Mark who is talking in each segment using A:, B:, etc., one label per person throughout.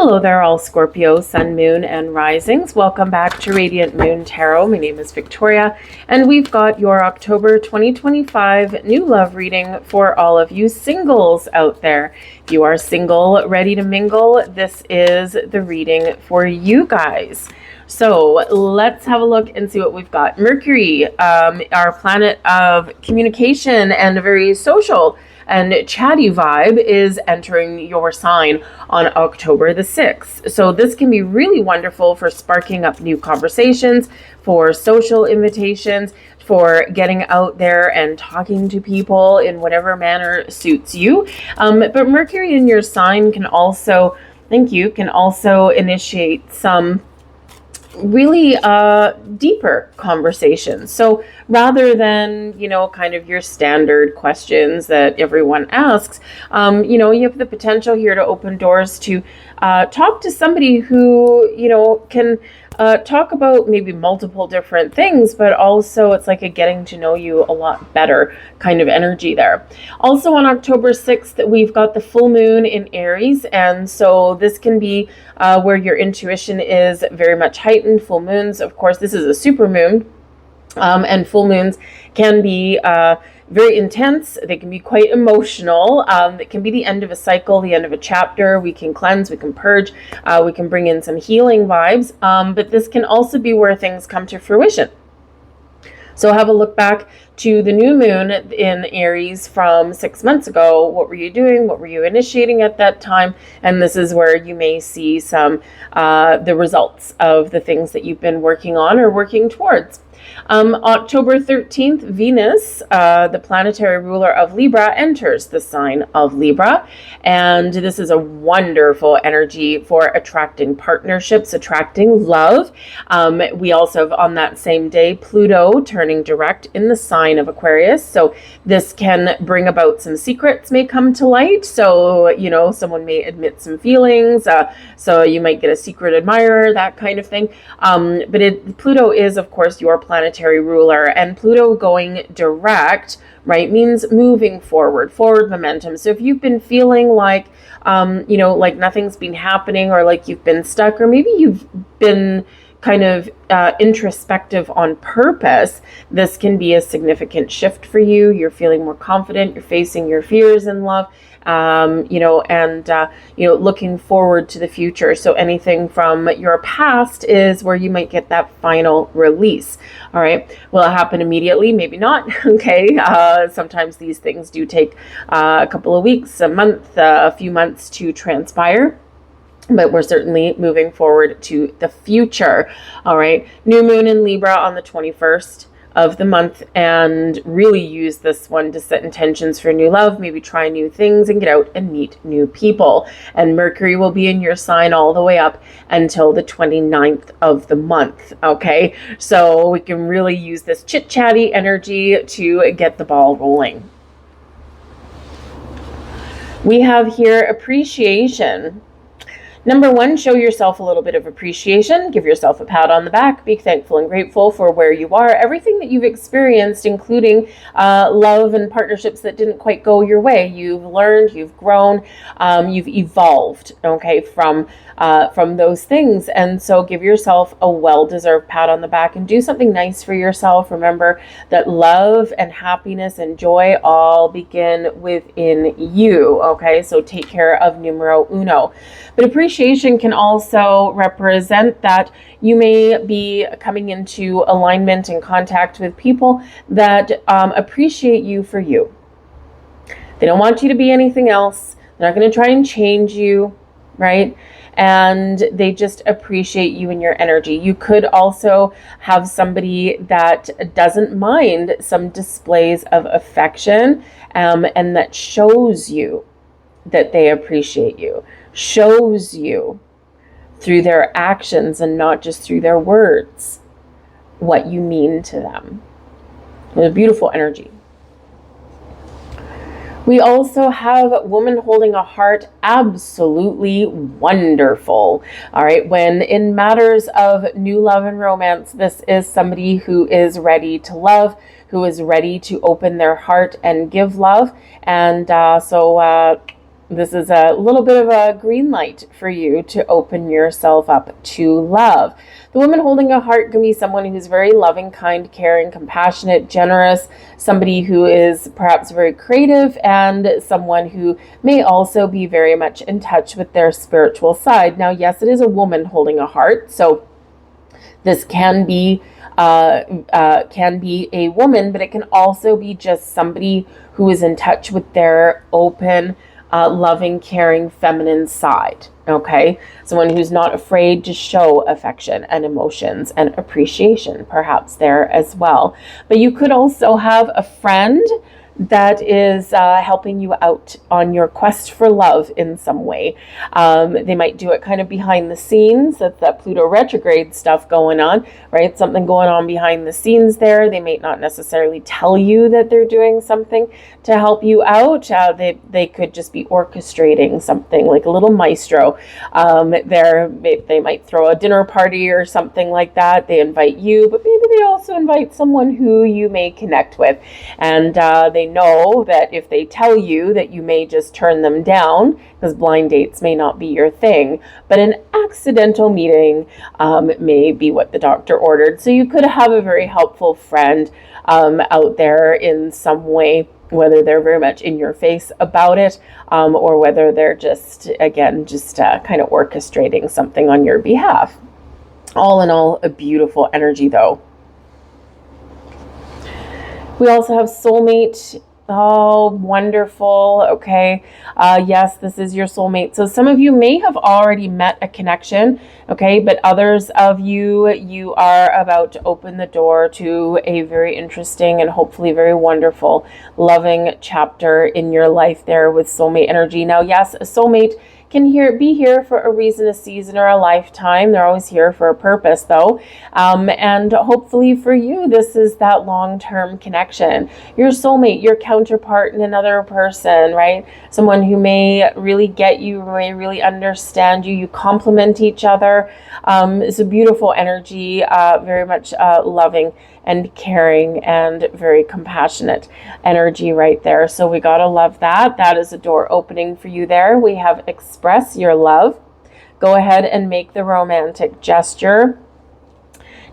A: Hello there, all Scorpio, Sun, Moon, and Risings. Welcome back to Radiant Moon Tarot. My name is Victoria, and we've got your October 2025 new love reading for all of you singles out there. If you are single, ready to mingle, this is the reading for you guys. So let's have a look and see what we've got. Mercury, our planet of communication and a very social and chatty vibe, is entering your sign on October the 6th. So this can be really wonderful for sparking up new conversations, for social invitations, for getting out there and talking to people in whatever manner suits you. But Mercury in your sign can also, initiate some really deeper conversations. So rather than, kind of your standard questions that everyone asks, you have the potential here to open doors to talk to somebody who, can talk about maybe multiple different things, but also it's like a getting to know you a lot better kind of energy there. Also on October 6th, we've got the full moon in Aries. And so this can be where your intuition is very much heightened. Full moons, of course, this is a super moon. And full moons can be very intense. They can be quite emotional. It can be the end of a cycle, the end of a chapter. We can cleanse, we can purge, we can bring in some healing vibes. But this can also be where things come to fruition. So have a look back to the new moon in Aries from 6 months ago. What were you doing? What were you initiating at that time? And this is where you may see some the results of the things that you've been working on or working towards. October 13th, Venus, the planetary ruler of Libra, enters the sign of Libra. And this is a wonderful energy for attracting partnerships, attracting love. We also have on that same day, Pluto turning direct in the sign of Aquarius. So this can bring about some secrets may come to light. So, someone may admit some feelings. So you might get a secret admirer, that kind of thing. But Pluto is, of course, your planetary ruler, and Pluto going direct, right, means moving forward momentum. So if you've been feeling like, like nothing's been happening, or like you've been stuck, or maybe you've been kind of introspective on purpose, this can be a significant shift for you. You're feeling more confident, you're facing your fears in love, looking forward to the future. So anything from your past is where you might get that final release. All right. Will it happen immediately? Maybe not. Okay. Sometimes these things do take a couple of weeks, a month, a few months to transpire. But we're certainly moving forward to the future. All right. New moon in Libra on the 21st of the month, and really use this one to set intentions for new love, maybe try new things and get out and meet new people. And Mercury will be in your sign all the way up until the 29th of the month. Okay. So we can really use this chit-chatty energy to get the ball rolling. We have here appreciation. Number one, show yourself a little bit of appreciation. Give yourself a pat on the back. Be thankful and grateful for where you are. Everything that you've experienced, including love and partnerships that didn't quite go your way. You've learned, you've grown, you've evolved, okay, from those things. And so give yourself a well-deserved pat on the back and do something nice for yourself. Remember that love and happiness and joy all begin within you, okay? So take care of numero uno. But appreciation can also represent that you may be coming into alignment and contact with people that appreciate you for you. They don't want you to be anything else. They're not going to try and change you, right? And they just appreciate you and your energy. You could also have somebody that doesn't mind some displays of affection, and that shows you that they appreciate you, shows you through their actions and not just through their words what you mean to them. It's a beautiful energy. We also have woman holding a heart, absolutely wonderful. All right, when in matters of new love and romance, this is somebody who is ready to love, who is ready to open their heart and give love. And This is a little bit of a green light for you to open yourself up to love. The woman holding a heart can be someone who's very loving, kind, caring, compassionate, generous, somebody who is perhaps very creative, and someone who may also be very much in touch with their spiritual side. Now, yes, it is a woman holding a heart, so this can be a woman, but it can also be just somebody who is in touch with their open, loving, caring, feminine side. Okay, someone who's not afraid to show affection and emotions and appreciation, perhaps there as well. But you could also have a friend that is helping you out on your quest for love in some way. They might do it kind of behind the scenes. That's that Pluto retrograde stuff going on, right? Something going on behind the scenes there. They may not necessarily tell you that they're doing something to help you out. They could just be orchestrating something, like a little maestro. They might throw a dinner party or something like that. They invite you, but maybe they also invite someone who you may connect with. And they know that if they tell you that you may just turn them down, because blind dates may not be your thing, but an accidental meeting may be what the doctor ordered. So you could have a very helpful friend out there in some way, whether they're very much in your face about it, or whether they're just kind of orchestrating something on your behalf. All in all, a beautiful energy though. We also have soulmate. Oh, wonderful. Okay. Yes, this is your soulmate. So some of you may have already met a connection. Okay. But others of you are about to open the door to a very interesting and hopefully very wonderful, loving chapter in your life there with soulmate energy. Now, yes, a soulmate can be here for a reason, a season, or a lifetime. They're always here for a purpose, though. And hopefully for you, this is that long-term connection. Your soulmate, your counterpart in another person, right? Someone who may really get you, may really understand you. You complement each other. It's a beautiful energy, very much loving and caring and very compassionate energy right there. So we gotta love that. That is a door opening for you there. We have express your love. Go ahead and make the romantic gesture.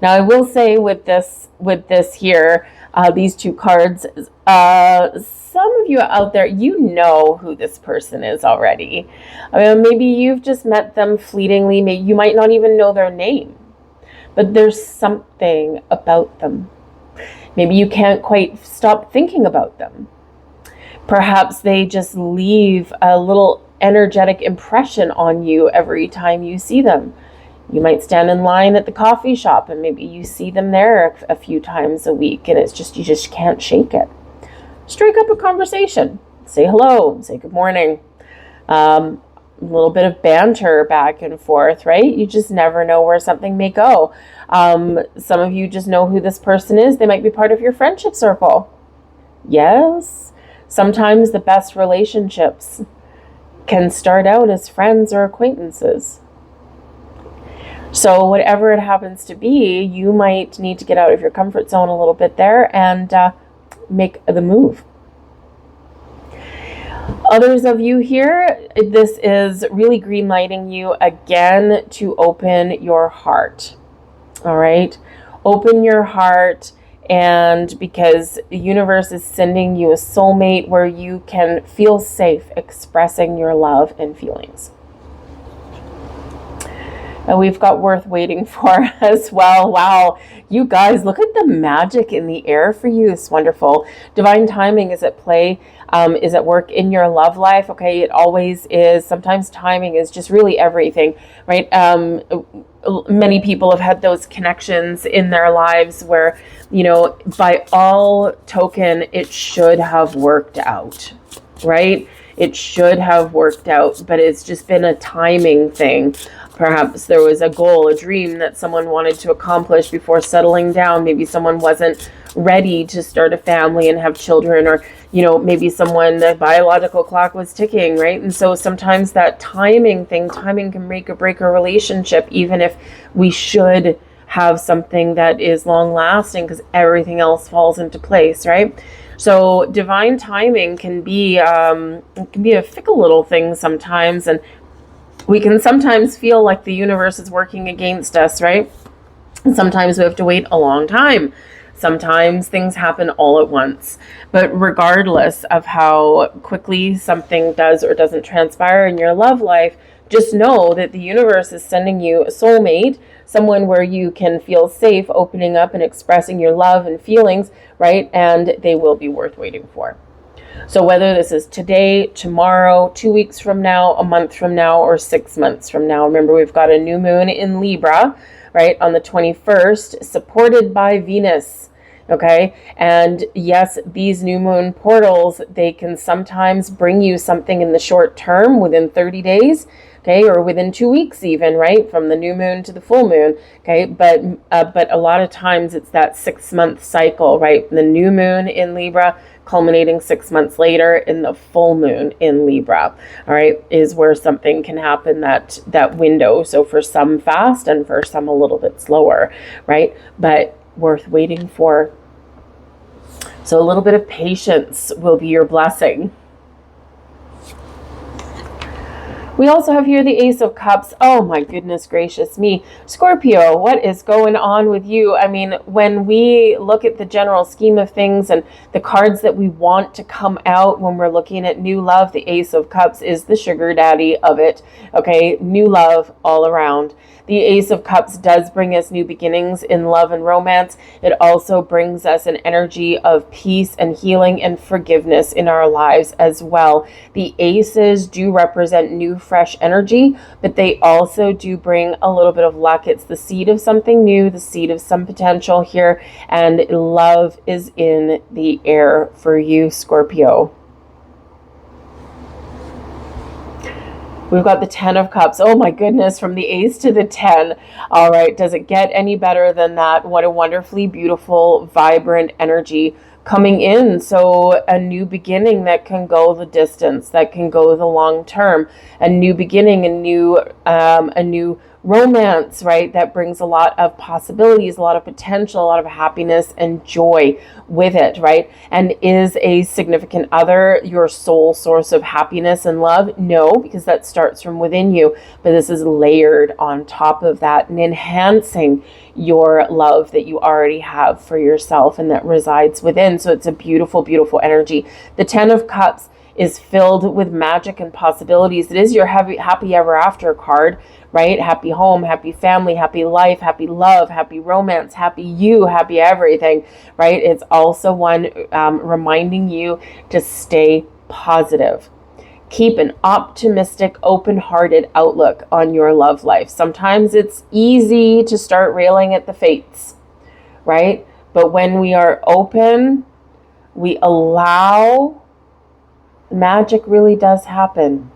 A: Now I will say with this here, these two cards, some of you out there, you know who this person is already. I mean, maybe you've just met them fleetingly. Maybe you might not even know their name. But there's something about them. Maybe you can't quite stop thinking about them. Perhaps they just leave a little energetic impression on you every time you see them. You might stand in line at the coffee shop and maybe you see them there a few times a week and it's just, you just can't shake it. Strike up a conversation. Say hello, say good morning. A little bit of banter back and forth, right? You just never know where something may go. Some of you just know who this person is. They might be part of your friendship circle. Yes. Sometimes the best relationships can start out as friends or acquaintances. So whatever it happens to be, you might need to get out of your comfort zone a little bit there and make the move. Others of you here, this is really green lighting you again to open your heart. All right. Open your heart, and because the universe is sending you a soulmate where you can feel safe expressing your love and feelings. And we've got worth waiting for as well. Wow. You guys, look at the magic in the air for you. It's wonderful. Divine timing is at play, is at work in your love life. Okay. It always is. Sometimes timing is just really everything, right? Many people have had those connections in their lives where, you know, by all token, it should have worked out, right? It should have worked out, but it's just been a timing thing. Perhaps there was a goal, a dream that someone wanted to accomplish before settling down. Maybe someone wasn't ready to start a family and have children, or, you know, maybe the biological clock was ticking, right? And so sometimes that timing can make or break a relationship, even if we should have something that is long lasting because everything else falls into place, right? So divine timing can be a fickle little thing sometimes, and we can sometimes feel like the universe is working against us, right? And sometimes we have to wait a long time. Sometimes things happen all at once. But regardless of how quickly something does or doesn't transpire in your love life, just know that the universe is sending you a soulmate, someone where you can feel safe opening up and expressing your love and feelings, right? And they will be worth waiting for. So whether this is today, tomorrow, 2 weeks from now, a month from now, or 6 months from now, remember we've got a new moon in Libra, right, on the 21st, supported by Venus. Okay. And yes, these new moon portals, they can sometimes bring you something in the short term within 30 days. Okay. Or within 2 weeks even, right? From the new moon to the full moon. Okay. But a lot of times it's that 6-month cycle, right? The new moon in Libra culminating 6 months later in the full moon in Libra, all right, is where something can happen, that window. So for some fast and for some a little bit slower, right? But worth waiting for. So a little bit of patience will be your blessing. We also have here the Ace of Cups. Oh my goodness gracious me. Scorpio, what is going on with you? I mean, when we look at the general scheme of things and the cards that we want to come out when we're looking at new love, the Ace of Cups is the sugar daddy of it. Okay, new love all around. The Ace of Cups does bring us new beginnings in love and romance. It also brings us an energy of peace and healing and forgiveness in our lives as well. The aces do represent new, fresh energy, but they also do bring a little bit of luck. It's the seed of something new, the seed of some potential here, and love is in the air for you, Scorpio. We've got the 10 of Cups. Oh my goodness, from the Ace to the 10. All right, does it get any better than that? What a wonderfully beautiful, vibrant energy coming in. So a new beginning that can go the distance, that can go the long term. A new beginning, a new romance, right? That brings a lot of possibilities, a lot of potential, a lot of happiness and joy with it, right? And is a significant other your sole source of happiness and love? No, because that starts from within you, but this is layered on top of that and enhancing your love that you already have for yourself and that resides within. So it's a beautiful, beautiful energy. The 10 of Cups is filled with magic and possibilities. It is your happy ever after card, right? Happy home, happy family, happy life, happy love, happy romance, happy you, happy everything, right? It's also one reminding you to stay positive. Keep an optimistic, open-hearted outlook on your love life. Sometimes it's easy to start railing at the fates, right? But when we are open, we allow, magic really does happen.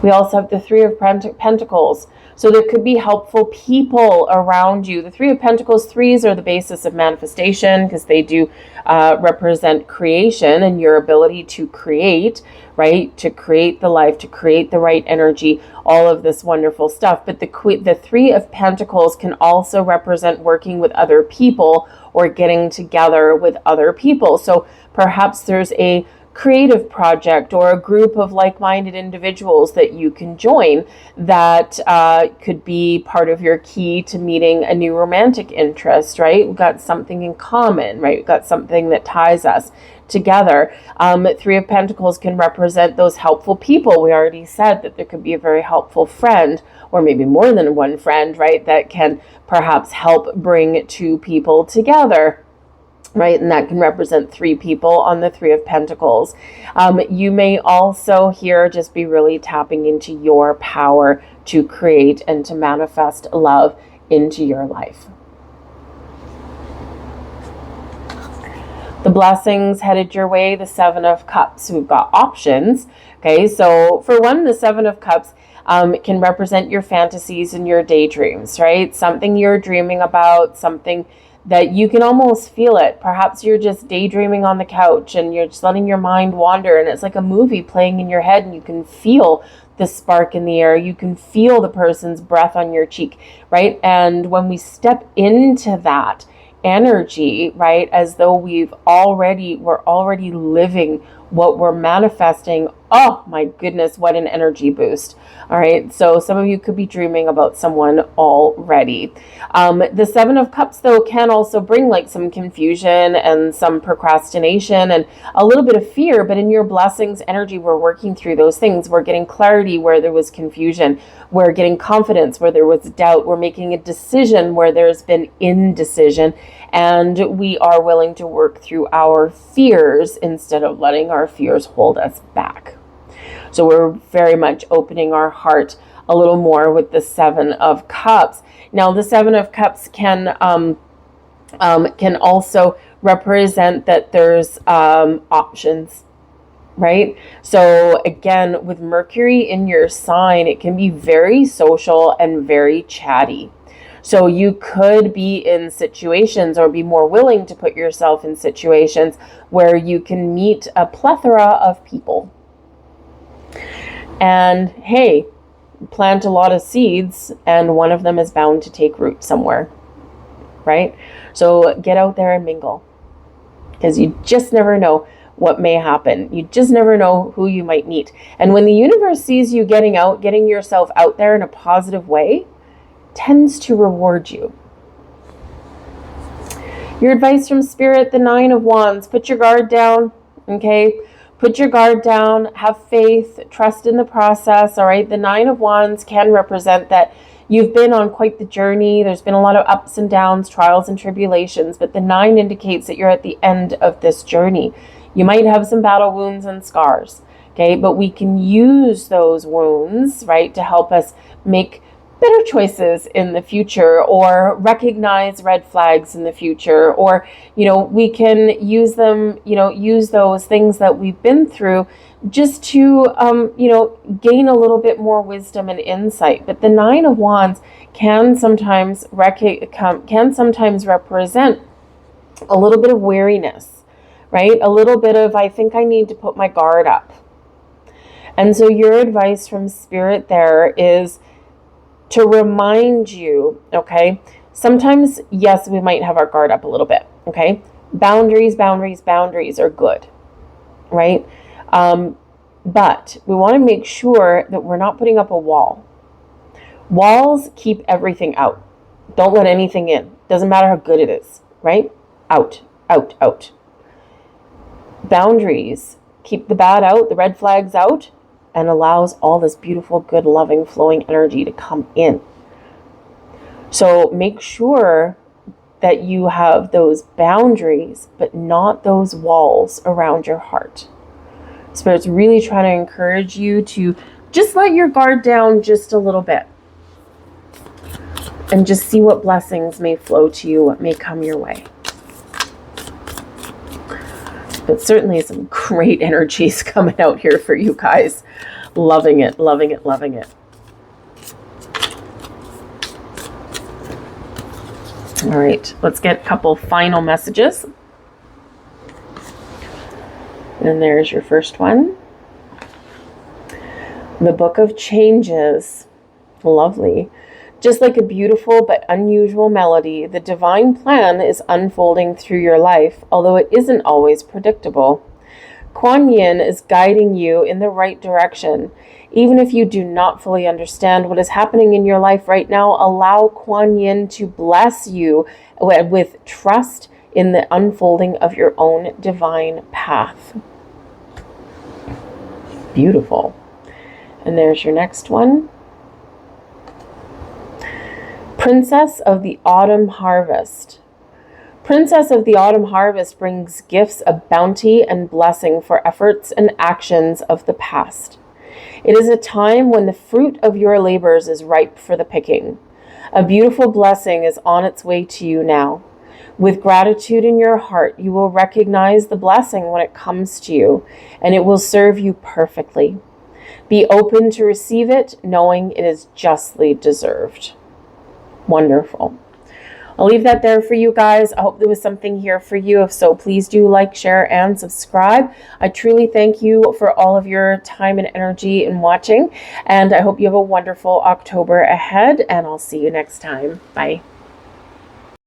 A: We also have the 3 of Pentacles. So there could be helpful people around you. The 3 of Pentacles, 3s are the basis of manifestation because they do represent creation and your ability to create, right? To create the life, to create the right energy, all of this wonderful stuff. But the 3 of Pentacles can also represent working with other people or getting together with other people. So perhaps there's a creative project or a group of like-minded individuals that you can join that could be part of your key to meeting a new romantic interest, right? We've got something in common, right? We've got something that ties us together. 3 of Pentacles can represent those helpful people. We already said that there could be a very helpful friend or maybe more than one friend, right? That can perhaps help bring 2 people together. Right, and that can represent 3 people on the 3 of Pentacles. You may also here just be really tapping into your power to create and to manifest love into your life. The blessings headed your way, the 7 of Cups. We've got options. Okay, so for one, the 7 of Cups can represent your fantasies and your daydreams, right? Something you're dreaming about, something that you can almost feel it. Perhaps you're just daydreaming on the couch and you're just letting your mind wander and it's like a movie playing in your head and you can feel the spark in the air. You can feel the person's breath on your cheek, right? And when we step into that, energy, right? As though we're already living what we're manifesting. Oh my goodness, what an energy boost. All right, so some of you could be dreaming about someone already. The Seven of Cups, though, can also bring like some confusion and some procrastination and a little bit of fear, but in your blessings energy, we're working through those things. We're getting clarity where there was confusion. We're getting confidence where there was doubt. We're making a decision where there's been indecision. And we are willing to work through our fears instead of letting our fears hold us back. So we're very much opening our heart a little more with the Seven of Cups. Now, the Seven of Cups can also represent that there's options, right? So again, with Mercury in your sign, it can be very social and very chatty. So you could be in situations or be more willing to put yourself in situations where you can meet a plethora of people. And hey, plant a lot of seeds and one of them is bound to take root somewhere, right? So get out there and mingle, because you just never know what may happen. You just never know who you might meet. And when the universe sees you getting yourself out there in a positive way, tends to reward you. Your advice from Spirit, the Nine of Wands: put your guard down, okay? Put your guard down, have faith, trust in the process, all right? The Nine of Wands can represent that you've been on quite the journey. There's been a lot of ups and downs, trials and tribulations, but the Nine indicates that you're at the end of this journey. You might have some battle wounds and scars, okay? But we can use those wounds, right, to help us make better choices in the future, or recognize red flags in the future, or, we can use them, use those things that we've been through just to, gain a little bit more wisdom and insight. But the Nine of Wands can sometimes represent a little bit of weariness, right? A little bit of, I think I need to put my guard up. And so your advice from Spirit there is to remind you, okay, sometimes, yes, we might have our guard up a little bit, okay? Boundaries are good, right? But we want to make sure that we're not putting up a wall. Walls keep everything out. Don't let anything in. Doesn't matter how good it is, right? Out. Boundaries keep the bad out, the red flags out, and allows all this beautiful, good, loving, flowing energy to come in. So make sure that you have those boundaries, but not those walls around your heart. Spirit's really trying to encourage you to just let your guard down just a little bit and just see what blessings may flow to you, what may come your way. But certainly some great energies coming out here for you guys. Loving it. All right, let's get a couple final messages. And there's your first one. The Book of Changes. Lovely. Just like a beautiful but unusual melody, the divine plan is unfolding through your life, although it isn't always predictable. Kuan Yin is guiding you in the right direction. Even if you do not fully understand what is happening in your life right now, allow Kuan Yin to bless you with trust in the unfolding of your own divine path. Beautiful. And there's your next one. Princess of the Autumn Harvest. Princess of the Autumn Harvest brings gifts of bounty and blessing for efforts and actions of the past. It is a time when the fruit of your labors is ripe for the picking. A beautiful blessing is on its way to you now. With gratitude in your heart, you will recognize the blessing when it comes to you, and it will serve you perfectly. Be open to receive it, knowing it is justly deserved. Wonderful. I'll leave that there for you guys. I hope there was something here for you. If so, please do like, share, and subscribe. I truly thank you for all of your time and energy in watching. And I hope you have a wonderful October ahead. And I'll see you next time. Bye.